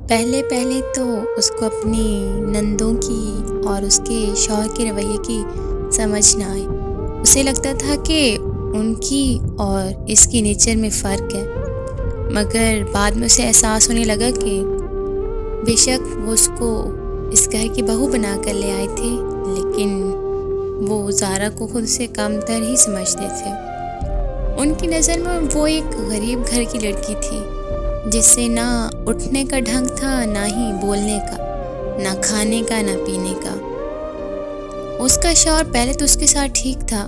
پہلے پہلے تو اس کو اپنی نندوں کی اور اس کے شوہر کے رویے کی سمجھ نہ آئی۔ اسے لگتا تھا کہ ان کی اور اس کی نیچر میں فرق ہے، مگر بعد میں اسے احساس ہونے لگا کہ بے شک وہ اس کو اس گھر کی بہو بنا کر لے آئے تھے، لیکن وہ زارا کو خود سے کم تر ہی سمجھتے تھے۔ ان کی نظر میں وہ ایک غریب گھر کی لڑکی تھی، جس سے نہ اٹھنے کا ڈھنگ تھا، نہ ہی بولنے کا، نہ کھانے کا، نہ پینے کا۔ اس کا شوہر پہلے تو اس کے ساتھ ٹھیک تھا،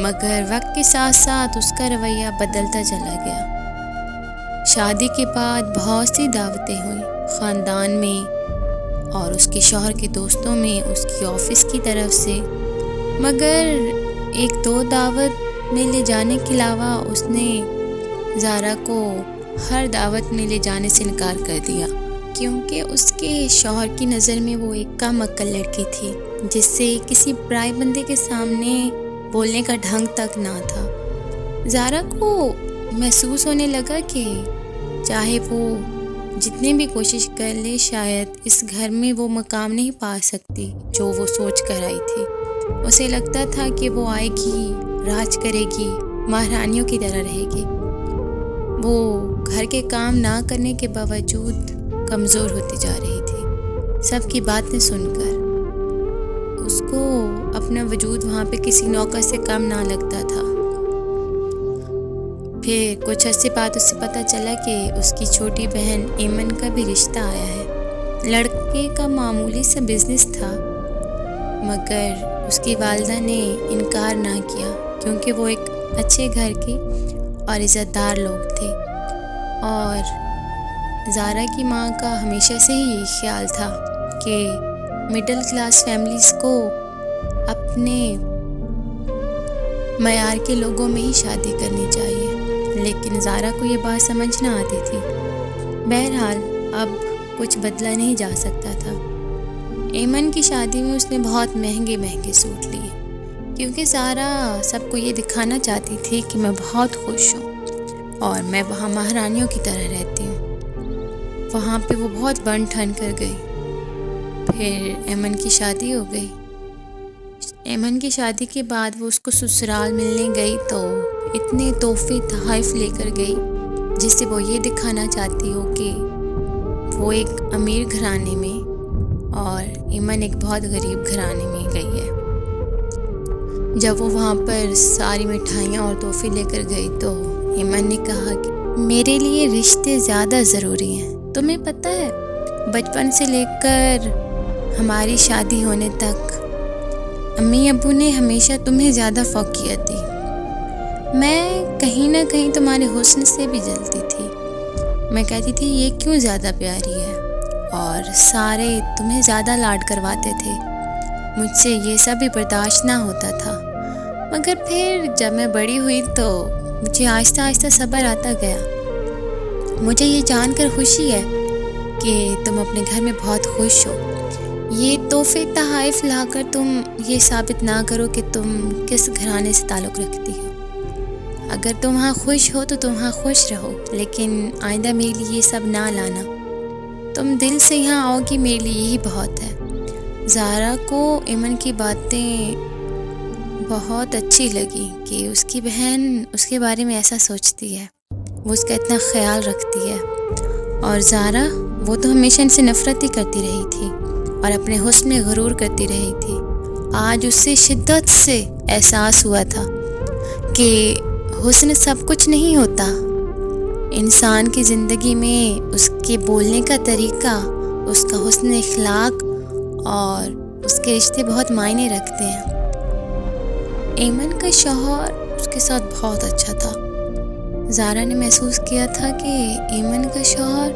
مگر وقت کے ساتھ ساتھ اس کا رویہ بدلتا چلا گیا۔ شادی کے بعد بہت سی دعوتیں ہوئیں، خاندان میں اور اس کے شوہر کے دوستوں میں، اس کی آفس کی طرف سے، مگر ایک دو دعوت میں لے جانے کے علاوہ اس نے زارا کو ہر دعوت میں لے جانے سے انکار کر دیا، کیونکہ اس کے شوہر کی نظر میں وہ ایک کم عقل لڑکی تھی، جس سے کسی پرائے بندے کے سامنے بولنے کا ڈھنگ تک نہ تھا۔ زارا کو محسوس ہونے لگا کہ چاہے وہ جتنی بھی کوشش کر لے، شاید اس گھر میں وہ مقام نہیں پا سکتی جو وہ سوچ کر آئی تھی۔ اسے لگتا تھا کہ وہ آئے گی، راج کرے گی، مہارانیوں کی طرح رہے گی۔ وہ گھر کے کام نہ کرنے کے باوجود کمزور ہوتی جا رہی تھی۔ سب کی باتیں سن کر اس کو اپنا وجود وہاں پہ کسی نوکر سے کم نہ لگتا تھا۔ پھر کچھ عرصے بعد اسے پتہ چلا کہ اس کی چھوٹی بہن ایمن کا بھی رشتہ آیا ہے۔ لڑکے کا معمولی سا بزنس تھا، مگر اس کی والدہ نے انکار نہ کیا، کیونکہ وہ ایک اچھے گھر کے اور عزت دار لوگ تھے، اور زارا کی ماں کا ہمیشہ سے ہی یہ خیال تھا کہ مڈل کلاس فیملیز کو اپنے معیار کے لوگوں میں ہی شادی کرنی چاہیے، لیکن زارا کو یہ بات سمجھ نہ آتی تھی۔ بہرحال اب کچھ بدلا نہیں جا سکتا تھا۔ ایمن کی شادی میں اس نے بہت مہنگے مہنگے سوٹ لیے، کیونکہ زارا سب کو یہ دکھانا چاہتی تھی کہ میں بہت خوش ہوں اور میں وہاں مہارانیوں کی طرح رہتی ہوں۔ وہاں پہ وہ بہت بن ٹھن کر گئی۔ پھر ایمن کی شادی ہو گئی۔ ایمن کی شادی کے بعد وہ اس کو سسرال ملنے گئی تو اتنے تحفے تحائف لے کر گئی، جس سے وہ یہ دکھانا چاہتی ہو کہ وہ ایک امیر گھرانے میں اور ایمن ایک بہت غریب گھرانے میں گئی ہے۔ جب وہ وہاں پر ساری مٹھائیاں اور تحفے لے کر گئی تو ایمن نے کہا کہ میرے لیے رشتے زیادہ ضروری ہیں۔ تمہیں پتہ ہے، بچپن سے لے کر ہماری شادی ہونے تک امی ابو نے ہمیشہ تمہیں زیادہ فوقیت دی۔ میں کہیں نہ کہیں تمہارے حسن سے بھی جلتی تھی۔ میں کہتی تھی یہ کیوں زیادہ پیاری ہے، اور سارے تمہیں زیادہ لاڈ کرواتے تھے۔ مجھ سے یہ سب بھی برداشت نہ ہوتا تھا، مگر پھر جب میں بڑی ہوئی تو مجھے آہستہ آہستہ صبر آتا گیا۔ مجھے یہ جان کر خوشی ہے کہ تم اپنے گھر میں بہت خوش ہو۔ یہ تحفے تحائف لا کر تم یہ ثابت نہ کرو کہ تم کس گھرانے سے تعلق رکھتی ہو۔ اگر تم وہاں خوش ہو تو تم وہاں خوش رہو، لیکن آئندہ میرے لیے یہ سب نہ لانا۔ تم دل سے یہاں آؤ گی، میرے لیے یہی بہت ہے۔ زارا کو ایمن کی باتیں بہت اچھی لگی کہ اس کی بہن اس کے بارے میں ایسا سوچتی ہے، وہ اس کا اتنا خیال رکھتی ہے۔ اور زارا، وہ تو ہمیشہ ان سے نفرت ہی کرتی رہی تھی اور اپنے حسن میں غرور کرتی رہی تھی۔ آج اس سے شدت سے احساس ہوا تھا کہ حسن سب کچھ نہیں ہوتا۔ انسان کی زندگی میں اس کے بولنے کا طریقہ، اس کا حسن اخلاق اور اس کے رشتے بہت معنی رکھتے ہیں۔ ایمن کا شوہر اس کے ساتھ بہت اچھا تھا۔ زارا نے محسوس کیا تھا کہ ایمن کا شوہر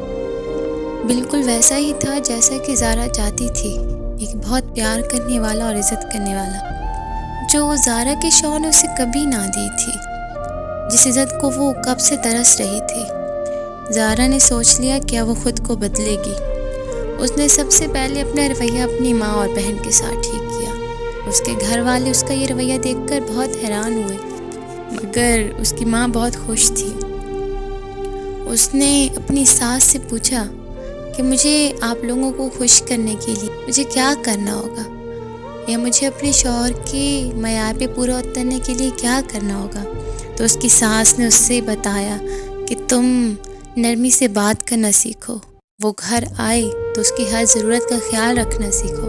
بالکل ویسا ہی تھا جیسا کہ زارا چاہتی تھی، ایک بہت پیار کرنے والا اور عزت کرنے والا، جو زارا کے شوہر نے اسے کبھی نہ دی تھی، جس عزت کو وہ کب سے ترس رہی تھی۔ زارا نے سوچ لیا کہ وہ خود کو بدلے گی۔ اس نے سب سے پہلے اپنا رویہ اپنی ماں اور بہن کے ساتھ ٹھیک کیا۔ اس کے گھر والے اس کا یہ رویہ دیکھ کر بہت حیران ہوئے، مگر اس کی ماں بہت خوش تھی۔ اس نے اپنی ساس سے پوچھا کہ مجھے آپ لوگوں کو خوش کرنے کے لیے مجھے کیا کرنا ہوگا، یا مجھے اپنے شوہر کے معیار پہ پورا اترنے کے لیے کیا کرنا ہوگا۔ تو اس کی ساس نے اس سے بتایا کہ تم نرمی سے بات کرنا سیکھو، وہ گھر آئے تو اس کی ہر ضرورت کا خیال رکھنا سیکھو۔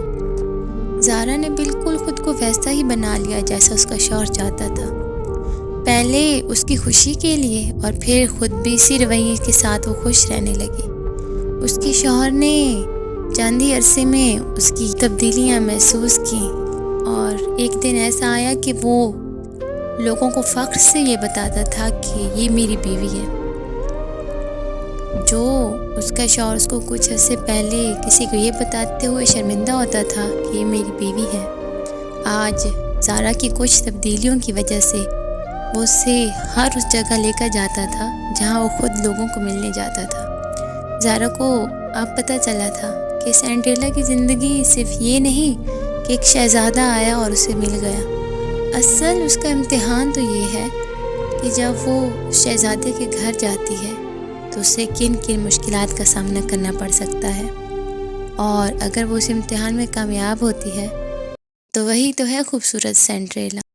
زارا نے بالکل خود کو ویسا ہی بنا لیا جیسا اس کا شوہر چاہتا تھا، پہلے اس کی خوشی کے لیے اور پھر خود بھی اسی رویے کے ساتھ وہ خوش رہنے لگی۔ اس کے شوہر نے چند ہی عرصے میں اس کی تبدیلیاں محسوس کیں، اور ایک دن ایسا آیا کہ وہ لوگوں کو فخر سے یہ بتاتا تھا کہ یہ میری بیوی ہے۔ جو اس کا شوہر اس کو کچھ عرصے پہلے کسی کو یہ بتاتے ہوئے شرمندہ ہوتا تھا کہ یہ میری بیوی ہے، آج زارا کی کچھ تبدیلیوں کی وجہ سے وہ اسے ہر اس جگہ لے کر جاتا تھا جہاں وہ خود لوگوں کو ملنے جاتا تھا۔ زارا کو اب پتہ چلا تھا کہ سینڈریلا کی زندگی صرف یہ نہیں کہ ایک شہزادہ آیا اور اسے مل گیا، اصل اس کا امتحان تو یہ ہے کہ جب وہ شہزادے کے گھر جاتی ہے تو اسے کن کن مشکلات کا سامنا کرنا پڑ سکتا ہے، اور اگر وہ اس امتحان میں کامیاب ہوتی ہے تو وہی تو ہے خوبصورت سینڈریلا۔